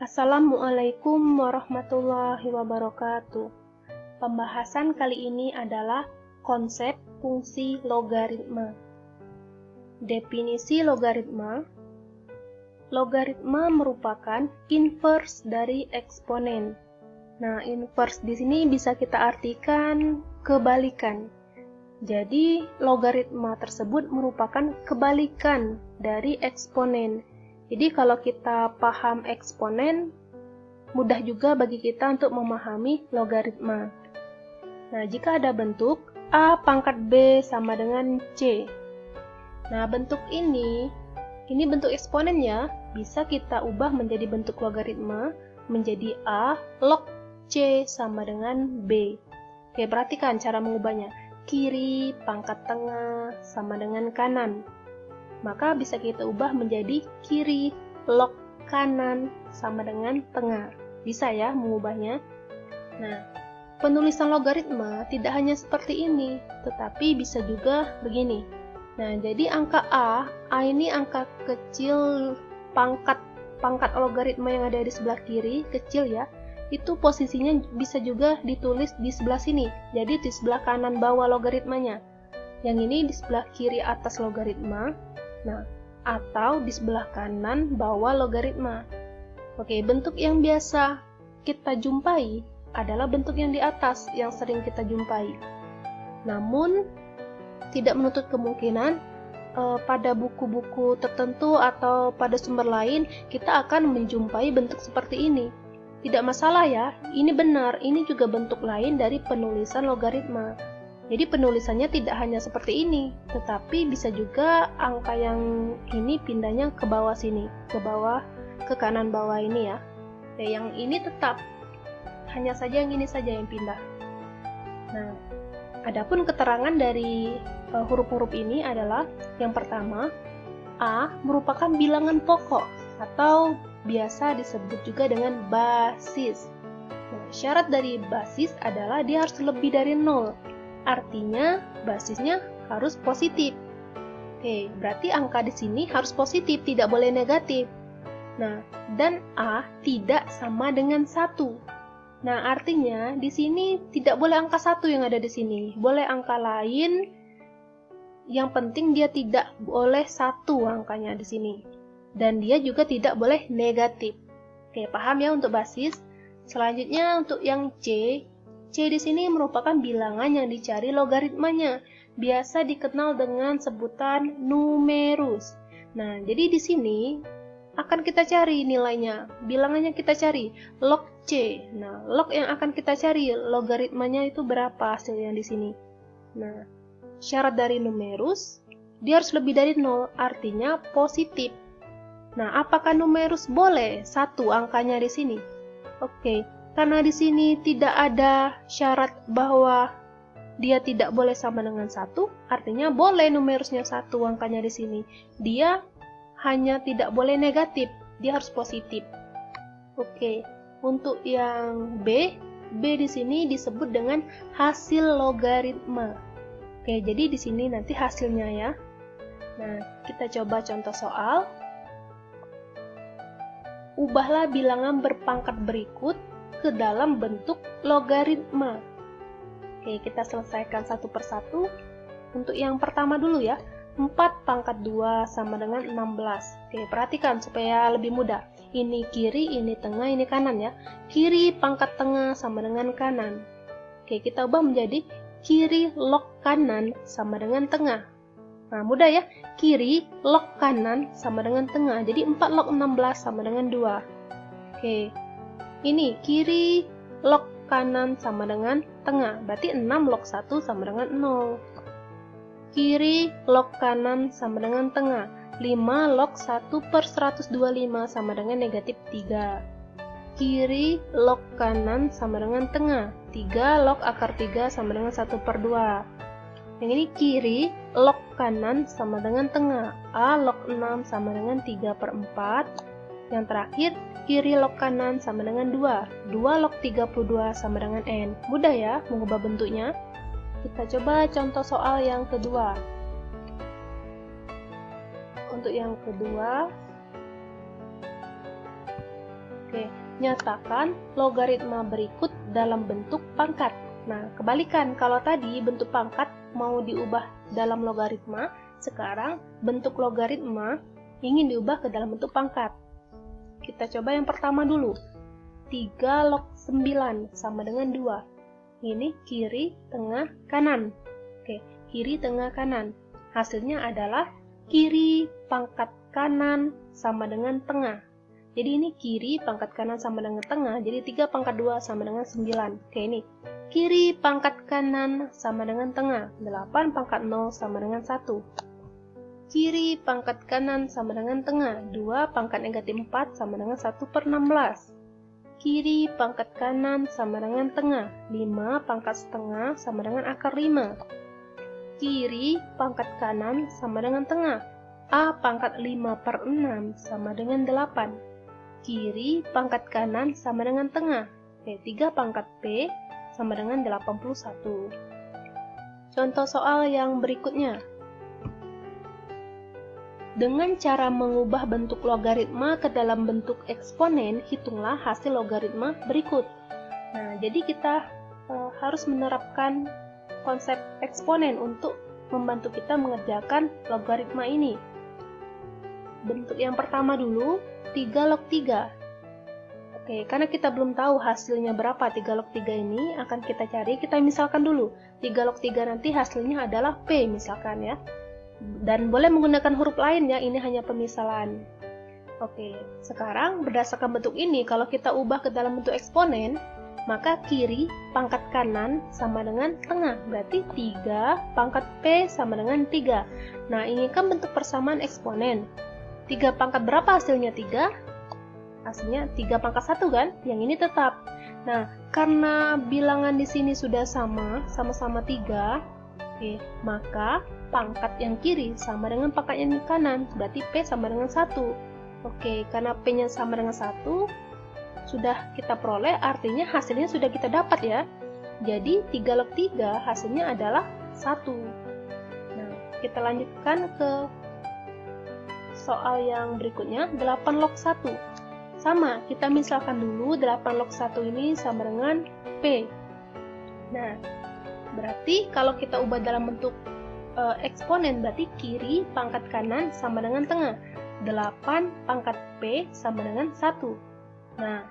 Assalamualaikum warahmatullahi wabarakatuh. Pembahasan kali ini adalah konsep fungsi logaritma. Definisi logaritma. Logaritma merupakan inverse dari eksponen. Nah, inverse di sini bisa kita artikan kebalikan. Jadi, logaritma tersebut merupakan kebalikan dari eksponen. Jadi kalau kita paham eksponen, mudah juga bagi kita untuk memahami logaritma. Nah, jika ada bentuk A pangkat B sama dengan C. Nah, bentuk ini bentuk eksponen ya, bisa kita ubah menjadi bentuk logaritma, menjadi A log C sama dengan B. Oke, perhatikan cara mengubahnya. Kiri pangkat tengah sama dengan kanan. Maka bisa kita ubah menjadi kiri log kanan sama dengan tengah. Bisa ya mengubahnya. Nah, penulisan logaritma tidak hanya seperti ini, tetapi bisa juga begini. Nah, jadi angka A ini angka kecil pangkat logaritma yang ada di sebelah kiri, kecil ya. Itu posisinya bisa juga ditulis di sebelah sini. Jadi di sebelah kanan bawah logaritmanya. Yang ini di sebelah kiri atas logaritma. Nah, atau di sebelah kanan bawah logaritma. Oke, bentuk yang biasa kita jumpai adalah bentuk yang di atas yang sering kita jumpai. Namun, tidak menutup kemungkinan pada buku-buku tertentu atau pada sumber lain kita akan menjumpai bentuk seperti ini. Tidak masalah ya, ini benar, ini juga bentuk lain dari penulisan logaritma. Jadi penulisannya tidak hanya seperti ini, tetapi bisa juga angka yang ini pindahnya ke bawah sini, ke bawah, ke kanan bawah ini ya. Yang ini tetap, hanya saja yang ini saja yang pindah. Nah, adapun keterangan dari huruf-huruf ini adalah yang pertama, A merupakan bilangan pokok atau biasa disebut juga dengan basis. Nah, syarat dari basis adalah dia harus lebih dari 0. Artinya basisnya harus positif. Oke, berarti angka di sini harus positif, tidak boleh negatif. Nah, dan A tidak sama dengan 1. Nah, artinya di sini tidak boleh angka 1 yang ada di sini. Boleh angka lain, yang penting dia tidak boleh 1 angkanya di sini. Dan dia juga tidak boleh negatif. Oke, paham ya untuk basis? Selanjutnya untuk yang C di sini merupakan bilangan yang dicari logaritmanya, biasa dikenal dengan sebutan numerus. Nah, jadi di sini akan kita cari nilainya, bilangannya kita cari, log C. Nah, log yang akan kita cari, logaritmanya itu berapa hasilnya di sini. Nah, syarat dari numerus, dia harus lebih dari 0, artinya positif. Nah, apakah numerus boleh 1 angkanya di sini? Oke. Karena di sini tidak ada syarat bahwa dia tidak boleh sama dengan 1, artinya boleh numerusnya 1 angkanya di sini. Dia hanya tidak boleh negatif, dia harus positif. Oke, untuk yang B di sini disebut dengan hasil logaritma. Oke, jadi di sini nanti hasilnya ya. Nah, kita coba contoh soal. Ubahlah bilangan berpangkat berikut ke dalam bentuk logaritma. Oke, kita selesaikan satu persatu. Untuk yang pertama dulu ya, 4 pangkat 2 sama dengan 16. Oke, perhatikan supaya lebih mudah. Ini kiri, ini tengah, ini kanan ya. Kiri pangkat tengah sama dengan kanan. Oke, kita ubah menjadi kiri log kanan sama dengan tengah. Nah, mudah ya. Kiri log kanan sama dengan tengah. Jadi 4 log 16 sama dengan 2. Oke. Ini kiri log kanan sama dengan tengah, berarti 6 log 1 sama dengan 0. Kiri log kanan sama dengan tengah, 5 log 1 per 125 sama dengan negatif 3. Kiri log kanan sama dengan tengah, 3 log akar 3 sama dengan 1 per 2. Yang ini kiri log kanan sama dengan tengah, A log 6 sama dengan 3 per 4. Yang terakhir, kiri log kanan sama dengan 2. 2 log 32 sama dengan N. Mudah ya mengubah bentuknya. Kita coba contoh soal yang kedua. Untuk yang kedua, Oke, nyatakan logaritma berikut dalam bentuk pangkat. Nah, kebalikan, kalau tadi bentuk pangkat mau diubah dalam logaritma, sekarang bentuk logaritma ingin diubah ke dalam bentuk pangkat. Kita coba yang pertama dulu. 3 log 9 sama dengan 2. Ini kiri, tengah, kanan. Oke, kiri, tengah, kanan. Hasilnya adalah kiri pangkat kanan sama dengan tengah. Jadi ini kiri pangkat kanan sama dengan tengah, jadi 3 pangkat 2 sama dengan 9. Oke, ini kiri pangkat kanan sama dengan tengah, 8 pangkat 0 sama dengan 1. Kiri pangkat kanan sama dengan tengah, 2 pangkat negatif 4 sama dengan 1/16. Kiri pangkat kanan sama dengan tengah, 5 pangkat setengah sama dengan akar 5. Kiri pangkat kanan sama dengan tengah, A pangkat 5/6 sama dengan 8. Kiri pangkat kanan sama dengan tengah, 3 pangkat P sama dengan 81. Contoh soal yang berikutnya. Dengan cara mengubah bentuk logaritma ke dalam bentuk eksponen, hitunglah hasil logaritma berikut. Nah, jadi kita harus menerapkan konsep eksponen untuk membantu kita mengerjakan logaritma ini. Bentuk yang pertama dulu, 3 log 3. Oke, karena kita belum tahu hasilnya berapa 3 log 3 ini, akan kita cari, kita misalkan dulu. 3 log 3 nanti hasilnya adalah P misalkan ya. Dan boleh menggunakan huruf lain ya, ini hanya pemisalan. Oke, sekarang berdasarkan bentuk ini, kalau kita ubah ke dalam bentuk eksponen, maka kiri pangkat kanan sama dengan tengah, berarti 3 pangkat P sama dengan 3. Nah, ini kan bentuk persamaan eksponen. 3 pangkat berapa hasilnya? 3? Hasilnya 3 pangkat 1 kan? Yang ini tetap. Nah, karena bilangan di sini sudah sama-sama 3, oke, maka pangkat yang kiri sama dengan pangkat yang kanan, berarti P sama dengan 1. Oke, karena P-nya sama dengan 1, sudah kita peroleh, artinya hasilnya sudah kita dapat ya. Jadi 3 log 3 hasilnya adalah 1. Nah, kita lanjutkan ke soal yang berikutnya, 8 log 1. Sama, kita misalkan dulu 8 log 1 ini sama dengan P. Nah, berarti kalau kita ubah dalam bentuk eksponen, berarti kiri pangkat kanan sama dengan tengah, 8 pangkat P sama dengan 1. Nah,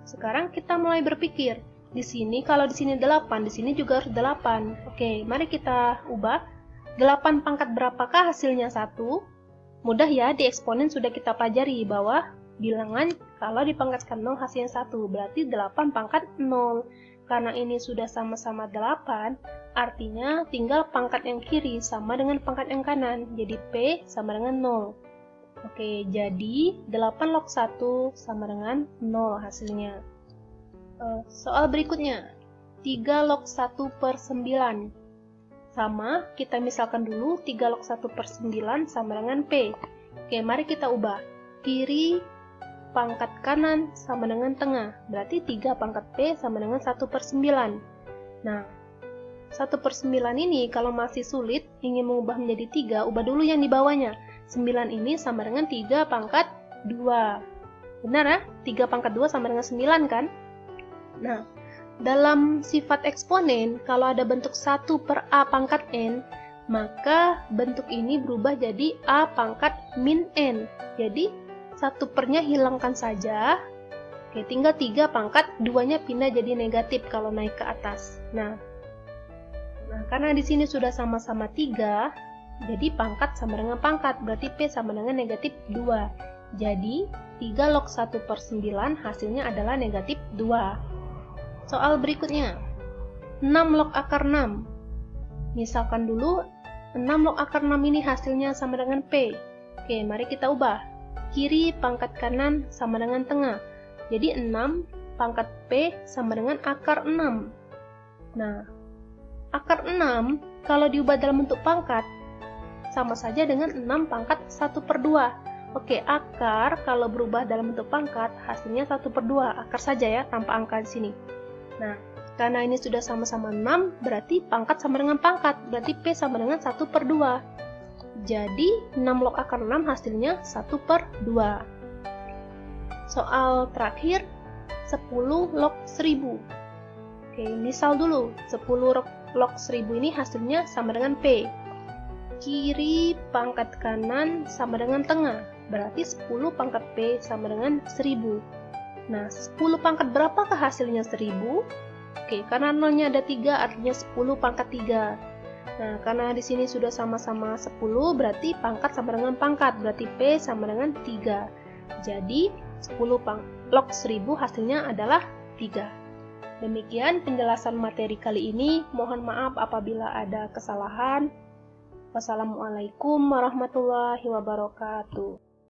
sekarang kita mulai berpikir, di sini kalau di sini 8, di sini juga harus 8. Oke, mari kita ubah. 8 pangkat berapakah hasilnya 1? Mudah ya, di eksponen sudah kita pelajari bahwa bilangan kalau dipangkatkan 0 hasilnya 1, berarti 8 pangkat 0. Karena ini sudah sama-sama 8, artinya tinggal pangkat yang kiri sama dengan pangkat yang kanan, jadi P sama dengan 0. Oke, jadi 8 log 1 sama dengan 0 hasilnya. Soal berikutnya, 3 log 1/9. Sama, kita misalkan dulu 3 log 1/9 sama dengan P. Oke, mari kita ubah. Kiri pangkat kanan sama dengan tengah, berarti 3 pangkat P sama dengan 1/9. Nah, 1/9 ini kalau masih sulit, ingin mengubah menjadi 3, ubah dulu yang di bawahnya. 9 ini sama dengan 3 pangkat 2. Benar ya? 3 pangkat 2 sama dengan 9 kan? Nah, dalam sifat eksponen, kalau ada bentuk 1/A pangkat N, maka bentuk ini berubah jadi A pangkat min N. Jadi, 1/nya hilangkan saja. Oke, tinggal 3 pangkat 2-nya pindah jadi negatif kalau naik ke atas. Nah, karena di sini sudah sama-sama 3, jadi pangkat sama dengan pangkat, berarti P sama dengan negatif 2. Jadi, 3 log 1/9 hasilnya adalah negatif 2. Soal berikutnya, 6 log akar 6. Misalkan dulu, 6 log akar 6 ini hasilnya sama dengan P. Oke, mari kita ubah. Kiri pangkat kanan sama dengan tengah. Jadi 6 pangkat P sama dengan akar 6. Nah, akar 6 kalau diubah dalam bentuk pangkat, sama saja dengan 6 pangkat 1/2. Oke, akar kalau berubah dalam bentuk pangkat, hasilnya 1/2. Akar saja ya, tanpa angka di sini. Nah, karena ini sudah sama-sama 6, berarti pangkat sama dengan pangkat, berarti P sama dengan 1/2. Jadi, 6 log akar 6 hasilnya 1/2. Soal terakhir, 10 log 1000. Oke, misal dulu, 10 log 1000 ini hasilnya sama dengan P. Kiri pangkat kanan sama dengan tengah, berarti 10 pangkat P sama dengan 1000. Nah, 10 pangkat berapakah hasilnya 1000? Oke, karena nolnya ada 3, artinya 10 pangkat 3. Nah, karena di sini sudah sama-sama 10, berarti pangkat sama dengan pangkat, berarti P sama dengan 3. Jadi, 10 log 1000 hasilnya adalah 3. Demikian penjelasan materi kali ini. Mohon maaf apabila ada kesalahan. Wassalamualaikum warahmatullahi wabarakatuh.